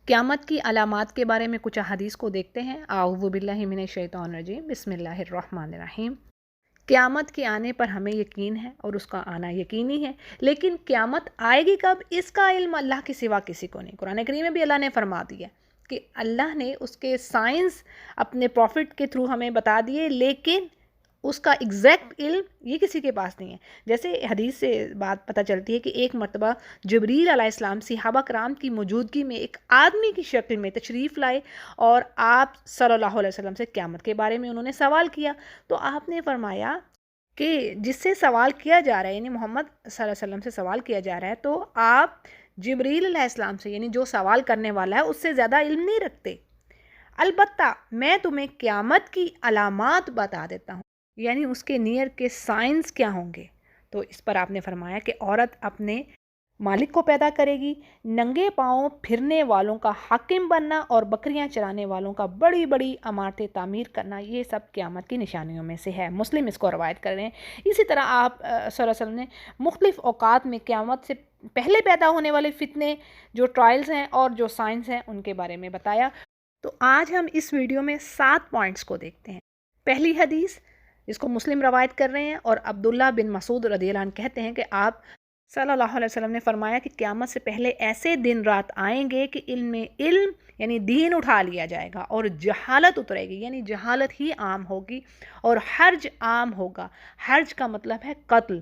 قیامت کی علامات کے بارے میں کچھ احادیث کو دیکھتے ہیں۔ اعوذ باللہ من الشیطان الرجیم، بسم اللہ الرحمن الرحیم۔ قیامت کے آنے پر ہمیں یقین ہے اور اس کا آنا یقینی ہے، لیکن قیامت آئے گی کب، اس کا علم اللہ کے سوا کسی کو نہیں۔ قرآن کریم میں بھی اللہ نے فرما دیا کہ اللہ نے اس کے سائنس اپنے پروفٹ کے تھرو ہمیں بتا دیے، لیکن اس کا ایگزیکٹ علم یہ کسی کے پاس نہیں ہے۔ جیسے حدیث سے بات پتہ چلتی ہے کہ ایک مرتبہ جبریل علیہ السلام صحابہ کرام کی موجودگی میں ایک آدمی کی شکل میں تشریف لائے اور آپ صلی اللہ علیہ وسلم سے قیامت کے بارے میں انہوں نے سوال کیا، تو آپ نے فرمایا کہ جس سے سوال کیا جا رہا ہے، یعنی محمد صلی اللہ علیہ وسلم سے سوال کیا جا رہا ہے، تو آپ جبریل علیہ السلام سے، یعنی جو سوال کرنے والا ہے، اس سے زیادہ علم نہیں رکھتے۔ البتہ میں تمہیں قیامت کی علامات بتا دیتا ہوں، یعنی اس کے نیئر کے سائنس کیا ہوں گے۔ تو اس پر آپ نے فرمایا کہ عورت اپنے مالک کو پیدا کرے گی، ننگے پاؤں پھرنے والوں کا حاکم بننا اور بکریاں چرانے والوں کا بڑی بڑی عمارتیں تعمیر کرنا، یہ سب قیامت کی نشانیوں میں سے ہے۔ مسلم اس کو روایت کر رہے ہیں۔ اسی طرح آپ صلی اللہ علیہ وسلم نے مختلف اوقات میں قیامت سے پہلے پیدا ہونے والے فتنے، جو ٹرائلز ہیں اور جو سائنس ہیں، ان کے بارے میں بتایا۔ تو آج ہم اس ویڈیو میں 7 پوائنٹس کو دیکھتے ہیں۔ پہلی حدیث جس کو مسلم روایت کر رہے ہیں، اور عبداللہ بن مسعود رضی اللہ عنہ کہتے ہیں کہ آپ صلی اللہ علیہ وسلم نے فرمایا کہ قیامت سے پہلے ایسے دن رات آئیں گے کہ علم میں علم یعنی دین اٹھا لیا جائے گا اور جہالت اترے گی، یعنی جہالت ہی عام ہوگی، اور حرج عام ہوگا۔ حرج کا مطلب ہے قتل،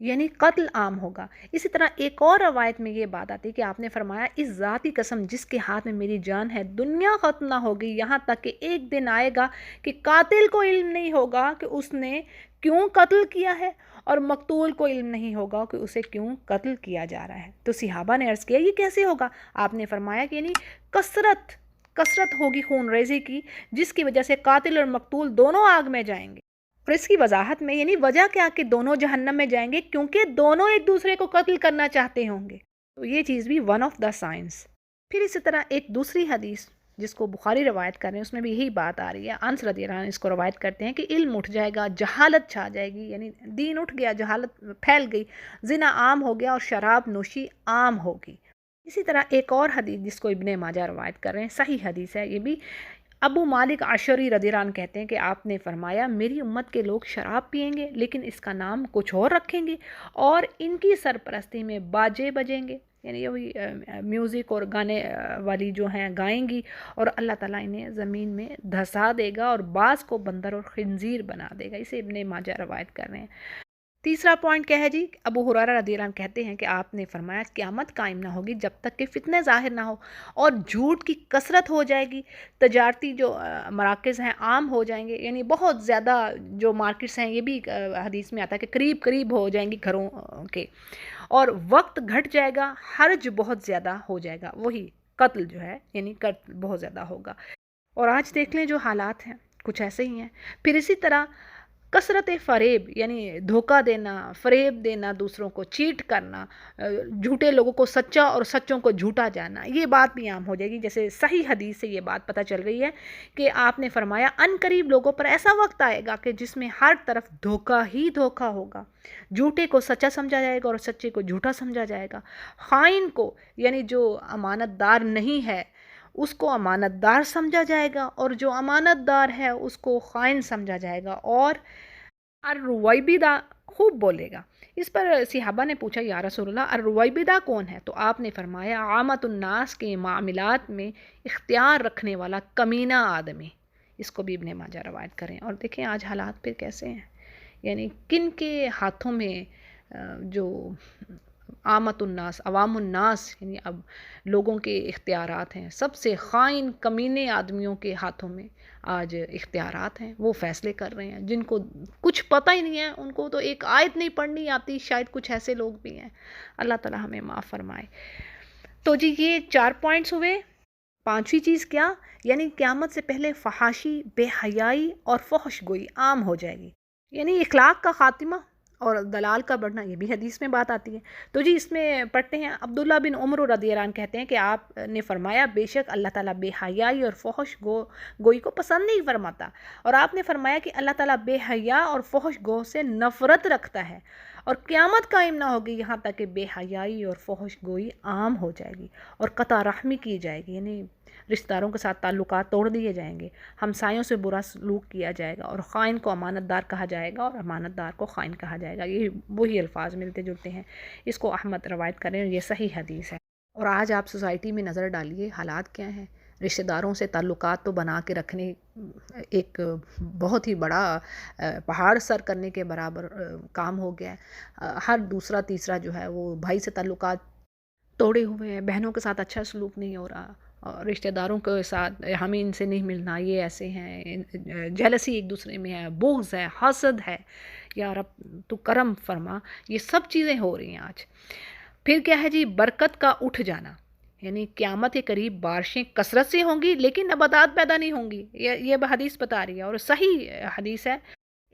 یعنی قتل عام ہوگا۔ اسی طرح ایک اور روایت میں یہ بات آتی کہ آپ نے فرمایا اس ذات کی قسم جس کے ہاتھ میں میری جان ہے، دنیا ختم نہ ہوگی یہاں تک کہ ایک دن آئے گا کہ قاتل کو علم نہیں ہوگا کہ اس نے کیوں قتل کیا ہے، اور مقتول کو علم نہیں ہوگا کہ اسے کیوں قتل کیا جا رہا ہے۔ تو صحابہ نے عرض کیا یہ کیسے ہوگا؟ آپ نے فرمایا کہ یعنی کثرت ہوگی خون ریزی کی، جس کی وجہ سے قاتل اور مقتول دونوں آگ میں جائیں گے۔ اور اس کی وضاحت میں یعنی وجہ کیا کہ دونوں جہنم میں جائیں گے، کیونکہ دونوں ایک دوسرے کو قتل کرنا چاہتے ہوں گے۔ تو یہ چیز بھی ون آف دا سائنس۔ پھر اسی طرح ایک دوسری حدیث جس کو بخاری روایت کر رہے ہیں، اس میں بھی یہی بات آ رہی ہے۔ انس رضی اللہ عنہ اس کو روایت کرتے ہیں کہ علم اٹھ جائے گا، جہالت چھا جائے گی، یعنی دین اٹھ گیا، جہالت پھیل گئی، زنا عام ہو گیا اور شراب نوشی عام ہوگی۔ اسی طرح ایک اور حدیث جس کو ابن ماجہ روایت کر رہے ہیں، صحیح حدیث ہے یہ بھی، ابو مالک عشری رضی اللہ عنہ کہتے ہیں کہ آپ نے فرمایا میری امت کے لوگ شراب پئیں گے، لیکن اس کا نام کچھ اور رکھیں گے، اور ان کی سرپرستی میں باجے بجیں گے، یعنی وہی میوزک اور گانے والی جو ہیں گائیں گی، اور اللہ تعالیٰ انہیں زمین میں دھسا دے گا اور بعض کو بندر اور خنزیر بنا دے گا۔ اسے ابن ماجہ روایت کر رہے ہیں۔ تیسرا پوائنٹ کیا ہے جی؟ ابو ہریرہ رضی اللہ عنہ کہتے ہیں کہ آپ نے فرمایا قیامت قائم نہ ہوگی جب تک کہ فتنے ظاہر نہ ہو، اور جھوٹ کی کثرت ہو جائے گی، تجارتی جو مراکز ہیں عام ہو جائیں گے، یعنی بہت زیادہ جو مارکیٹس ہیں، یہ بھی حدیث میں آتا ہے کہ قریب قریب ہو جائیں گی گھروں کے، اور وقت گھٹ جائے گا، حرج بہت زیادہ ہو جائے گا، وہی قتل جو ہے، یعنی قتل بہت زیادہ ہوگا۔ اور آج دیکھ لیں جو حالات ہیں کچھ ایسے ہی ہیں۔ پھر اسی طرح کثرت فریب، یعنی دھوکہ دینا، فریب دینا، دوسروں کو چیٹ کرنا، جھوٹے لوگوں کو سچا اور سچوں کو جھوٹا جاننا، یہ بات بھی عام ہو جائے گی۔ جیسے صحیح حدیث سے یہ بات پتہ چل رہی ہے کہ آپ نے فرمایا ان قریب لوگوں پر ایسا وقت آئے گا کہ جس میں ہر طرف دھوکہ ہی دھوکہ ہوگا، جھوٹے کو سچا سمجھا جائے گا اور سچے کو جھوٹا سمجھا جائے گا، خائن کو یعنی جو امانت دار نہیں ہے اس کو امانت دار سمجھا جائے گا، اور جو امانت دار ہے اس کو خائن سمجھا جائے گا، اور الرویبدہ خوب بولے گا۔ اس پر صحابہ نے پوچھا یا رسول اللہ الرویبدہ کون ہے؟ تو آپ نے فرمایا عامت الناس کے معاملات میں اختیار رکھنے والا کمینہ آدمی۔ اس کو بھی ابن ماجہ روایت کریں۔ اور دیکھیں آج حالات پہ کیسے ہیں، یعنی کن کے ہاتھوں میں جو عامت الناس، عوام الناس، یعنی اب لوگوں کے اختیارات ہیں، سب سے خائن کمینے آدمیوں کے ہاتھوں میں آج اختیارات ہیں، وہ فیصلے کر رہے ہیں، جن کو کچھ پتہ ہی نہیں ہے، ان کو تو ایک آیت نہیں پڑھنی آتی، شاید کچھ ایسے لوگ بھی ہیں۔ اللہ تعالیٰ ہمیں معاف فرمائے۔ تو جی یہ 4 پوائنٹس ہوئے۔ پانچویں چیز کیا؟ یعنی قیامت سے پہلے فحاشی، بے حیائی اور فحش گوئی عام ہو جائے گی، یعنی اخلاق کا خاتمہ اور دلال کا بڑھنا، یہ بھی حدیث میں بات آتی ہے۔ تو جی اس میں پڑھتے ہیں، عبداللہ بن عمر رضی اللہ عنہ کہتے ہیں کہ آپ نے فرمایا بے شک اللہ تعالیٰ بے حیائی اور فحش گوئی کو پسند نہیں فرماتا، اور آپ نے فرمایا کہ اللہ تعالیٰ بے حیا اور فحش گو سے نفرت رکھتا ہے، اور قیامت قائم نہ ہوگی یہاں تک کہ بے حیائی اور فحش گوئی عام ہو جائے گی اور قطع رحمی کی جائے گی، یعنی رشتہ داروں کے ساتھ تعلقات توڑ دیے جائیں گے، ہمسایوں سے برا سلوک کیا جائے گا، اور خائن کو امانت دار کہا جائے گا اور امانت دار کو خائن کہا جائے گا۔ یہ وہی الفاظ ملتے جلتے ہیں، اس کو احمد روایت کریں اور یہ صحیح حدیث ہے۔ اور آج آپ سوسائٹی میں نظر ڈالیے حالات کیا ہیں، رشتہ داروں سے تعلقات تو بنا کے رکھنے ایک بہت ہی بڑا پہاڑ سر کرنے کے برابر کام ہو گیا ہے۔ ہر دوسرا تیسرا جو ہے وہ بھائی سے تعلقات توڑے ہوئے ہیں، بہنوں کے ساتھ اچھا سلوک نہیں ہو رہا، اور رشتہ داروں کے ساتھ ہمیں ان سے نہیں ملنا، یہ ایسے ہیں، جیلسی ایک دوسرے میں ہے، بغض ہے، حسد ہے، یا رب تو کرم فرما، یہ سب چیزیں ہو رہی ہیں آج۔ پھر کیا ہے جی، برکت کا اٹھ جانا، یعنی قیامت کے قریب بارشیں کثرت سے ہوں گی لیکن نباتات پیدا نہیں ہوں گی، یہ حدیث بتا رہی ہے اور صحیح حدیث ہے۔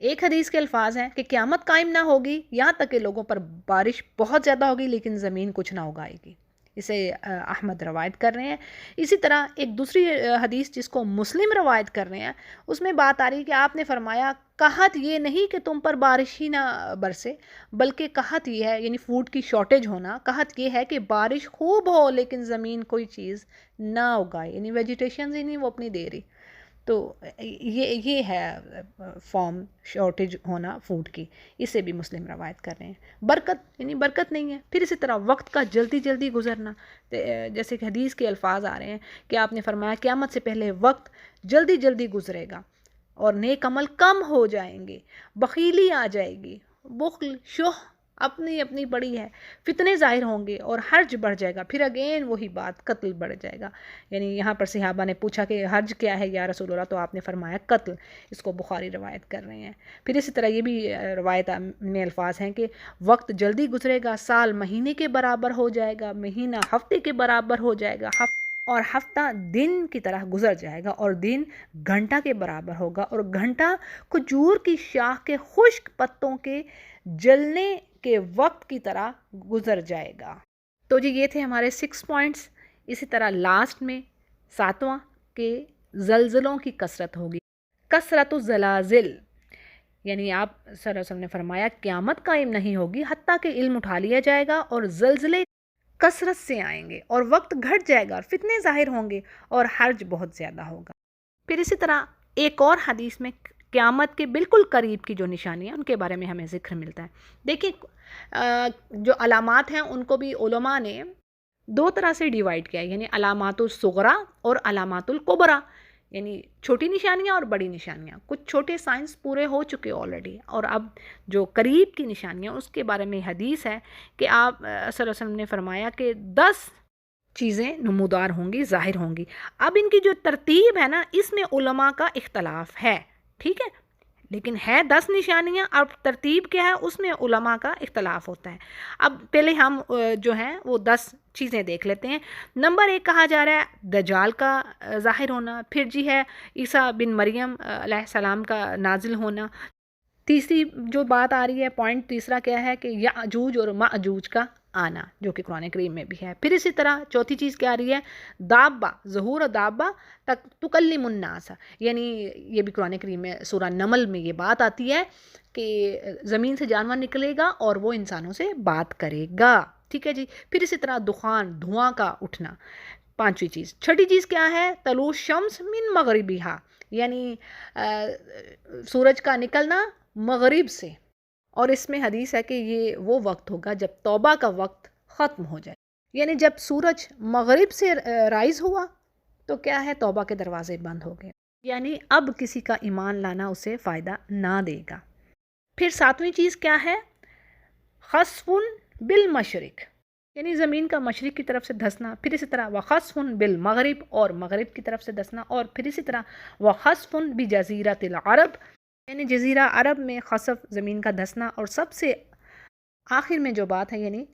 ایک حدیث کے الفاظ ہیں کہ قیامت قائم نہ ہوگی یہاں تک کہ لوگوں پر بارش بہت زیادہ ہوگی لیکن زمین کچھ نہ اگائے گی، اسے احمد روایت کر رہے ہیں۔ اسی طرح ایک دوسری حدیث جس کو مسلم روایت کر رہے ہیں، اس میں بات آ رہی ہے کہ آپ نے فرمایا قحط یہ نہیں کہ تم پر بارش ہی نہ برسے، بلکہ قحط یہ ہے، یعنی فوڈ کی شارٹیج ہونا، قحط یہ ہے کہ بارش خوب ہو لیکن زمین کوئی چیز نہ اگائے، یعنی ویجیٹیشنز ہی نہیں وہ اپنی دے رہی۔ تو یہ ہے فارم شارٹیج ہونا فوڈ کی، اسے بھی مسلم روایت کر رہے ہیں۔ برکت یعنی برکت نہیں ہے۔ پھر اسی طرح وقت کا جلدی جلدی گزرنا، جیسے کہ حدیث کے الفاظ آ رہے ہیں کہ آپ نے فرمایا قیامت سے پہلے وقت جلدی جلدی گزرے گا اور نیک عمل کم ہو جائیں گے، بخیلی آ جائے گی، بخل شح اپنی اپنی بڑی ہے، فتنے ظاہر ہوں گے اور حرج بڑھ جائے گا۔ پھر اگین وہی بات، قتل بڑھ جائے گا، یعنی یہاں پر صحابہ نے پوچھا کہ حرج کیا ہے یا رسول اللہ، تو آپ نے فرمایا قتل، اس کو بخاری روایت کر رہے ہیں۔ پھر اسی طرح یہ بھی روایت میں الفاظ ہیں کہ وقت جلدی گزرے گا، سال مہینے کے برابر ہو جائے گا، مہینہ ہفتے کے برابر ہو جائے گا، اور ہفتہ دن کی طرح گزر جائے گا، اور دن گھنٹہ کے برابر ہوگا، اور گھنٹہ کھجور کی شاخ کے خشک پتوں کے جلنے کے وقت کی طرح گزر جائے گا۔ تو جی یہ تھے ہمارے 6 پوائنٹس۔ اسی طرح لاسٹ میں 7واں کہ زلزلوں کی کثرت ہوگی، کثرت الزلازل، یعنی آپ صلی اللہ علیہ وسلم نے فرمایا قیامت قائم نہیں ہوگی حتیٰ کہ علم اٹھا لیا جائے گا اور زلزلے کثرت سے آئیں گے اور وقت گھٹ جائے گا اور فتنے ظاہر ہوں گے اور حرج بہت زیادہ ہوگا۔ پھر اسی طرح ایک اور حدیث میں قیامت کے بالکل قریب کی جو نشانیاں ان کے بارے میں ہمیں ذکر ملتا ہے۔ دیکھیں جو علامات ہیں ان کو بھی علماء نے 2 طرح سے ڈیوائیڈ کیا ہے، یعنی علامات الصغریٰ اور علامات الکبریٰ، یعنی چھوٹی نشانیاں اور بڑی نشانیاں۔ کچھ چھوٹے سائنس پورے ہو چکے آلریڈی، اور اب جو قریب کی نشانیاں اس کے بارے میں حدیث ہے کہ آپ صلی اللہ علیہ وسلم نے فرمایا کہ 10 چیزیں نمودار ہوں گی، ظاہر ہوں گی۔ اب ان کی جو ترتیب ہے نا، اس میں علماء کا اختلاف ہے، ٹھیک ہے، لیکن ہے 10 نشانیاں، اب ترتیب کیا ہے اس میں علماء کا اختلاف ہوتا ہے۔ اب پہلے ہم جو ہیں وہ 10 چیزیں دیکھ لیتے ہیں۔ نمبر 1 کہا جا رہا ہے دجال کا ظاہر ہونا، پھر جی ہے عیسیٰ بن مریم علیہ السلام کا نازل ہونا۔ تیسری جو بات آ رہی ہے، پوائنٹ تیسرا کیا ہے کہ یاجوج اور ماجوج کا آنا، جو کہ قرآن کریم میں بھی ہے۔ پھر اسی طرح چوتھی چیز کیا آ رہی ہے، دابہ، ظہور دابہ تکلم الناس، یعنی یہ بھی قرآن کریم میں سورہ نمل میں یہ بات آتی ہے کہ زمین سے جانور نکلے گا اور وہ انسانوں سے بات کرے گا، ٹھیک ہے جی۔ پھر اسی طرح دخان، دھواں کا اٹھنا، 5ویں چیز۔ چھٹی چیز کیا ہے، طلوع الشمس من مغربہا، یعنی سورج کا نکلنا مغرب سے، اور اس میں حدیث ہے کہ یہ وہ وقت ہوگا جب توبہ کا وقت ختم ہو جائے، یعنی جب سورج مغرب سے رائز ہوا تو کیا ہے، توبہ کے دروازے بند ہو گئے، یعنی اب کسی کا ایمان لانا اسے فائدہ نہ دے گا۔ پھر 7ویں چیز کیا ہے، خسف بالمشرق، یعنی زمین کا مشرق کی طرف سے دھسنا۔ پھر اسی طرح وخسف بالمغرب، اور مغرب کی طرف سے دھسنا۔ اور پھر اسی طرح وخسف بجزیرۃ العرب، یعنی جزیرہ عرب میں خسف، زمین کا دھسنا۔ اور سب سے آخر میں جو بات ہے، یعنی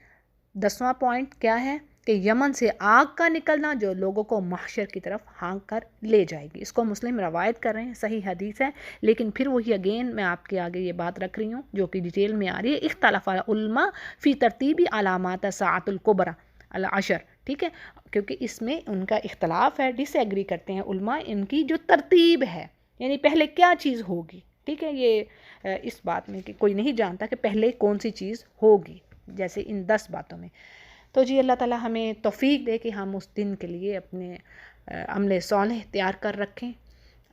10واں پوائنٹ کیا ہے، کہ یمن سے آگ کا نکلنا جو لوگوں کو محشر کی طرف ہانک کر لے جائے گی۔ اس کو مسلم روایت کر رہے ہیں، صحیح حدیث ہے، لیکن پھر وہی اگین میں آپ کے آگے یہ بات رکھ رہی ہوں جو کہ ڈیٹیل میں آ رہی ہے۔ اختلاف العلماء فی ترتیبی علامات ساعۃ الکبری العشر، ٹھیک ہے، کیونکہ اس میں ان کا اختلاف ہے، ڈس ایگری کرتے ہیں علماء ان کی جو ترتیب ہے، یعنی پہلے کیا چیز ہوگی، ٹھیک ہے، یہ اس بات میں کہ کوئی نہیں جانتا کہ پہلے کون سی چیز ہوگی، جیسے ان 10 باتوں میں۔ تو جی اللہ تعالی ہمیں توفیق دے کہ ہم اس دن کے لیے اپنے عمل صالح تیار کر رکھیں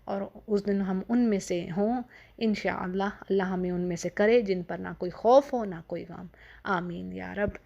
اور اس دن ہم ان میں سے ہوں انشاءاللہ۔ اللہ ہمیں ان میں سے کرے جن پر نہ کوئی خوف ہو نہ کوئی غم، آمین یا رب۔